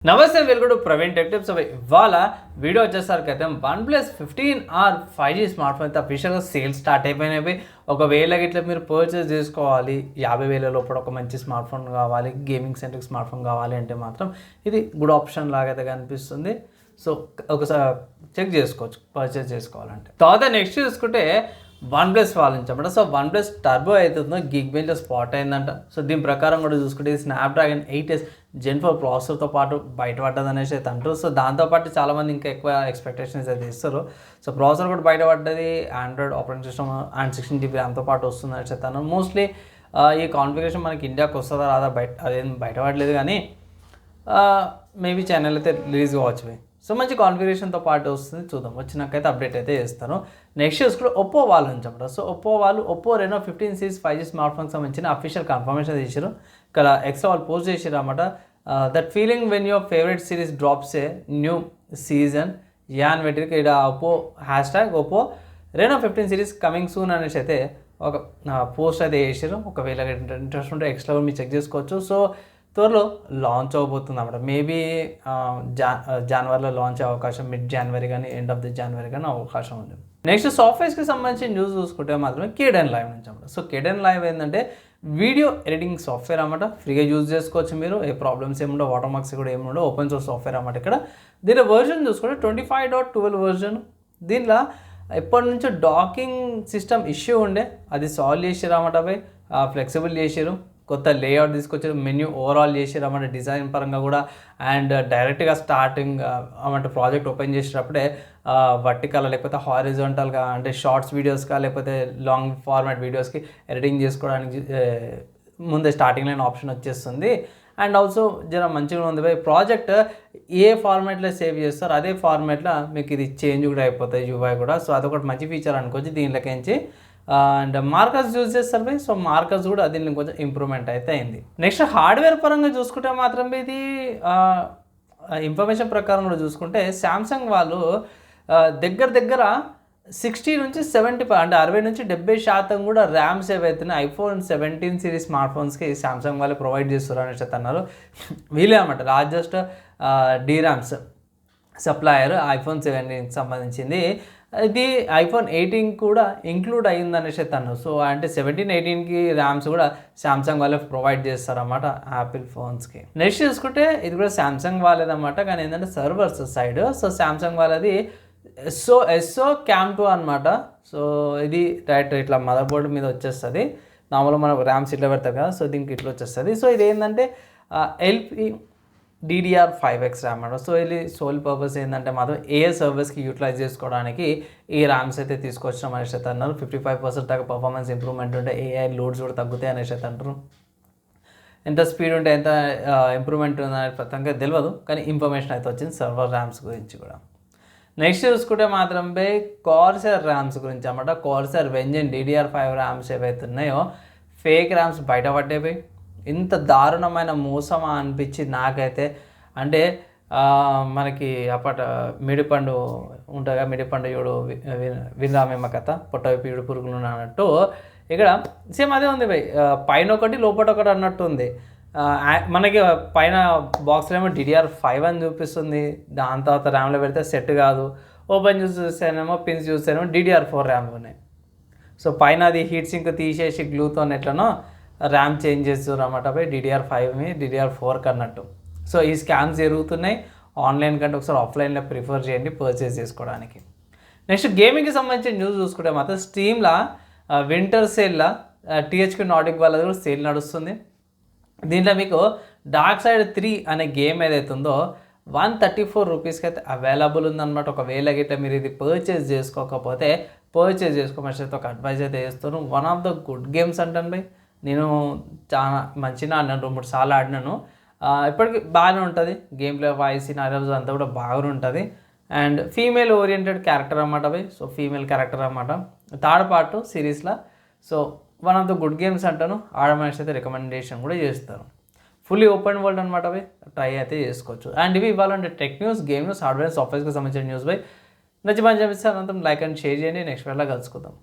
నమస్తే welcome to Praveen tech tips. ఇవాళ video వచ్చేసరికి అయితే OnePlus 15R 5G smart phone అయితే అఫీషియల్గా సేల్ స్టార్ట్ అయిపోయినవి. ఒకవేళ ఇట్లా మీరు పర్చేస్ చేసుకోవాలి 50,000 లోపల ఒక మంచి స్మార్ట్ ఫోన్ కావాలి, గేమింగ్ సెంట్రిక్ స్మార్ట్ ఫోన్ కావాలి అంటే మాత్రం ఇది గుడ్ ఆప్షన్ లాగా అయితే కనిపిస్తుంది. సో ఒకసారి చెక్ చేసుకోవచ్చు పర్చేస్ చేసుకోవాలంటే. తర్వాత నెక్స్ట్ చూసుకుంటే OnePlus వాళ్ళ నుంచి అన్నమాట. సో OnePlus టర్బో అవుతుందో గిగ్ బెంచ్లో స్పాట్ అయిందంట. సో దీని ప్రకారం కూడా చూసుకుంటే స్నాప్డ్రాగన్ 8S Gen 4 ప్రాసెసర్తో పాటు బయటపడ్డది అనేసి అయితే అంటారు. సో దాంతోపాటు చాలామంది ఇంకా ఎక్కువ ఎక్స్పెక్టేషన్స్ అయితే ఇస్తారు. సో ప్రాసెసర్ కూడా బయటపడ్డది, Android operating system and 16GB ర్యామ్తో పాటు వస్తుంది అనేసి అయితే అన్నారు. మోస్ట్లీ ఈ కాన్ఫిగరేషన్ మనకి ఇండియాకి వస్తుందా రాదా అదేం బయటపడలేదు, కానీ మేబీ ఛానల్ అయితే రిలీజ్ కావచ్చు. సో మంచి కాన్ఫిగరేషన్తో పాటు వస్తుంది, చూద్దాం. వచ్చినాకైతే అప్డేట్ అయితే చేస్తాను. నెక్స్ట్ చూసుకుంటే ఒప్పో వాళ్ళ నుంచి అన్నమాట. సో ఒప్పో వాళ్ళు Oppo Reno 15 series 5G smart ఫోన్కి సంబంధించిన అఫీషియల్ కన్ఫర్మేషన్ చేశారు. ఇక్కడ ఎక్స్ట్రా వాళ్ళు పోస్ట్ చేశారు అన్నమాట. That feeling when your favourite series drops a new season యాన్ వెటికి ఇక్కడ Oppo hashtag Oppo Reno 15 series coming soon అనేసి అయితే ఒక పోస్ట్ అయితే చేశారు. ఒకవేళ ఇంట్రెస్ట్ ఉంటే ఎక్స్ట్రా మీరు చెక్ చేసుకోవచ్చు. సో త్వరలో లాంచ్ అవబోతుంది అన్నమాట. మేబీ జనవరిలో లాంచ్ అయ్యే అవకాశం, మిడ్ జనవరి కానీ ఎండ్ ఆఫ్ ది జనవరి కానీ అవకాశం ఉంది. నెక్స్ట్ సాఫ్ట్వేర్స్కి సంబంధించిన న్యూస్ చూసుకుంటే మాత్రమే కేడెన్ లైవ్ నుంచి అన్నమాట. సో కేడెన్ లైవ్ ఏంటంటే వీడియో ఎడిటింగ్ సాఫ్ట్వేర్ అన్నమాట. ఫ్రీగా యూజ్ చేసుకోవచ్చు మీరు, ఏ ప్రాబ్లమ్స్ ఏముండవు, వాటర్ మార్క్స్ కూడా ఏముండవు, ఓపెన్ సోర్స్ సాఫ్ట్వేర్ అన్నమాట. ఇక్కడ దీని వర్జన్ చూసుకుంటే 25.12 వర్జన్. దీనిలో ఎప్పటి నుంచో డాకింగ్ సిస్టమ్ ఇష్యూ ఉండే, అది సాల్వ్ చేసారు అన్నమాట. పోయి ఫ్లెక్సిబుల్ చేసారు, కొత్త లేఅవుట్ తీసుకొచ్చారు, మెన్యూ ఓవరాల్ చేసారు అన్నమాట. డిజైన్ పరంగా కూడా అండ్ డైరెక్ట్గా స్టార్టింగ్ అన్నమాట ప్రాజెక్ట్ ఓపెన్ చేసేటప్పుడే వర్టికల్ లేకపోతే హారిజాంటల్గా అంటే షార్ట్స్ వీడియోస్గా లేకపోతే లాంగ్ ఫార్మాట్ వీడియోస్కి ఎడిటింగ్ చేసుకోవడానికి ముందే స్టార్టింగ్ లైన్ ఆప్షన్ వచ్చేస్తుంది. అండ్ ఆల్సో జర మంచిగా ఉంది బై ప్రాజెక్ట్ ఏ ఫార్మాట్లో సేవ్ చేస్తారో అదే ఫార్మాట్లో మీకు ఇది చేంజ్ కూడా అయిపోతాయి యూఐ కూడా. సో అదొకటి మంచి ఫీచర్ అనుకోవచ్చు దీనిలోకించి. అండ్ మార్కర్స్ యూజ్ చేస్తారు బై. సో మార్కర్స్ కూడా దీన్ని కొంచెం ఇంప్రూవ్మెంట్ అయితే అయింది. నెక్స్ట్ హార్డ్వేర్ పరంగా చూసుకుంటే మాత్రం ఇది ఇన్ఫర్మేషన్ ప్రకారం కూడా చూసుకుంటే శాంసంగ్ వాళ్ళు దగ్గర 60 నుంచి 70 అంటే 60 నుంచి 70% కూడా ర్యామ్ సేవ్ అవుతున్నాయి iPhone 17 సిరీస్ స్మార్ట్ ఫోన్స్కి శాంసంగ్ వాళ్ళు ప్రొవైడ్ చేస్తారు అనేసి అన్నారు. వీళ్ళే అనమాట లార్జెస్ట్ డీరామ్స్ సప్లయర్ iPhone 17కి సంబంధించింది. ఇది iPhone 18 కూడా ఇంక్లూడ్ అయ్యింది అనేసి అన్నారు. సో అంటే 17, 18కి ర్యామ్స్ కూడా శాంసంగ్ వాళ్ళే ప్రొవైడ్ చేస్తారన్నమాట యాపిల్ ఫోన్స్కి. నెక్స్ట్ చూసుకుంటే ఇది కూడా శాంసంగ్ వాళ్ళదన్నమాట, కానీ ఏంటంటే సర్వర్స్ సైడ్. సో శాంసంగ్ వాళ్ళది ఎస్ఓ క్యామ్ 2 అనమాట. సో ఇది డైరెక్ట్ ఇట్లా మదర్ బోర్డు మీద వచ్చేస్తుంది. నార్మల్గా మనం ర్యామ్స్ ఇట్లా పెడతారు కదా, సో దీనికి ఇట్లా వచ్చేస్తుంది. సో ఇది ఏంటంటే LPDDR5X ర్యామ్ అనమాట. సో ఇది సోల్ పర్పస్ ఏంటంటే మాత్రం ఏ సర్వీస్కి యూటిలైజ్ చేసుకోవడానికి ఈ ర్యామ్స్ అయితే తీసుకొచ్చినాం అనేసి అయితే అన్నారు. 55% దాకా పర్ఫార్మెన్స్ ఇంప్రూవ్మెంట్ ఉంటే AI లోడ్స్ కూడా తగ్గుతాయి అనేసి అయితే అంటారు. ఎంత స్పీడ్ ఉంటే ఎంత ఇంప్రూవ్మెంట్ ఉందనే ప్రత్యేకంగా తెలియదు, కానీ ఇన్ఫర్మేషన్ అయితే వచ్చింది సర్వర్ ర్యామ్స్ గురించి కూడా. నెక్స్ట్ చూసుకుంటే మాత్రం కార్సెర్ ర్యామ్స్ గురించి అన్నమాట. కార్సెర్ వెంజన్ DDR5 ర్యామ్స్ ఏవైతే ఉన్నాయో ఫేక్ ర్యామ్స్ బయటపడ్డాయి. ఇంత దారుణమైన మోసమా అనిపించింది నాకైతే. అంటే మనకి అప్పట మిడిపండు ఉంటుందిగా, మిడిపండు చూడు వినరామేమ కథ, పొట్టవైపు ఈడు పురుగులు అన్నట్టు ఇక్కడ సేమ్ అదే ఉంది భయ్. పైన ఒకటి లోపల ఒకటి అన్నట్టు ఉంది. మనకి పైన బాక్స్లో ఏమో DDR5 అని చూపిస్తుంది, దాని తర్వాత ర్యామ్లో పెడితే సెట్ కాదు. ఓపెన్ చూస్తేనేమో పిన్స్ చూస్తేనేమో DDR4 ర్యామ్లు ఉన్నాయి. సో పైన అది హీట్ సింక్ తీసేసి గ్లూతో ఎట్లనో ర్యామ్ చేంజ్ చేస్తారు అన్నమాట పోయి DDR5ని DDR4కి అన్నట్టు. సో ఈ స్కామ్స్ జరుగుతున్నాయి. ఆన్లైన్ కంటే ఒకసారి ఆఫ్లైన్లో ప్రిఫర్ చేయండి పర్చేస్ చేసుకోవడానికి. నెక్స్ట్ గేమింగ్కి సంబంధించిన న్యూస్ చూసుకుంటే మాత్రం స్టీమ్లో వింటర్ సేల్లో THQ నార్డిక్ వాళ్ళది కూడా సేల్ నడుస్తుంది. దీంట్లో మీకు డార్క్ సైడ్ 3 అనే గేమ్ ఏదైతే ఉందో 134 రూపీస్కి అయితే అవైలబుల్ ఉందన్నమాట. ఒకవేళ గిట్ట మీరు ఇది పర్చేస్ చేసుకోకపోతే పర్చేస్ చేసుకోమని అయితే ఒక అడ్వైజ్ అయితే చేస్తాను. One of the good games అంటాను బై. నేను చాలా మంచిగా ఆడినాను, 2-3 సార్లు ఆడినాను. ఇప్పటికీ బాగానే ఉంటుంది. గేమ్ ప్లే వాయిస్ సినారియోస్ అంతా కూడా బాగా ఉంటుంది. అండ్ ఫీమేల్ ఓరియంటెడ్ క్యారెక్టర్ అన్నమాట బై. సో ఫీమేల్ క్యారెక్టర్ అన్నమాట, థర్డ్ పార్ట్ సిరీస్లో. So one of the good games అంటాను. ఆడమనిషి అయితే రికమెండేషన్ కూడా చేస్తాను. ఫుల్లీ ఓపెన్ వరల్డ్ అనమాట బై, ట్రై అయితే చేసుకోవచ్చు. అండ్ ఇవి ఇవ్వాలంటే tech news, game news, hardware సాఫ్ట్వేర్స్కి సంబంధించిన న్యూస్ బై. నచ్చి మంచి అనిపిస్తే అనంతరం లైక్ అండ్ షేర్ చేయండి. నెక్స్ట్ వేళ కలుసుకుందాం.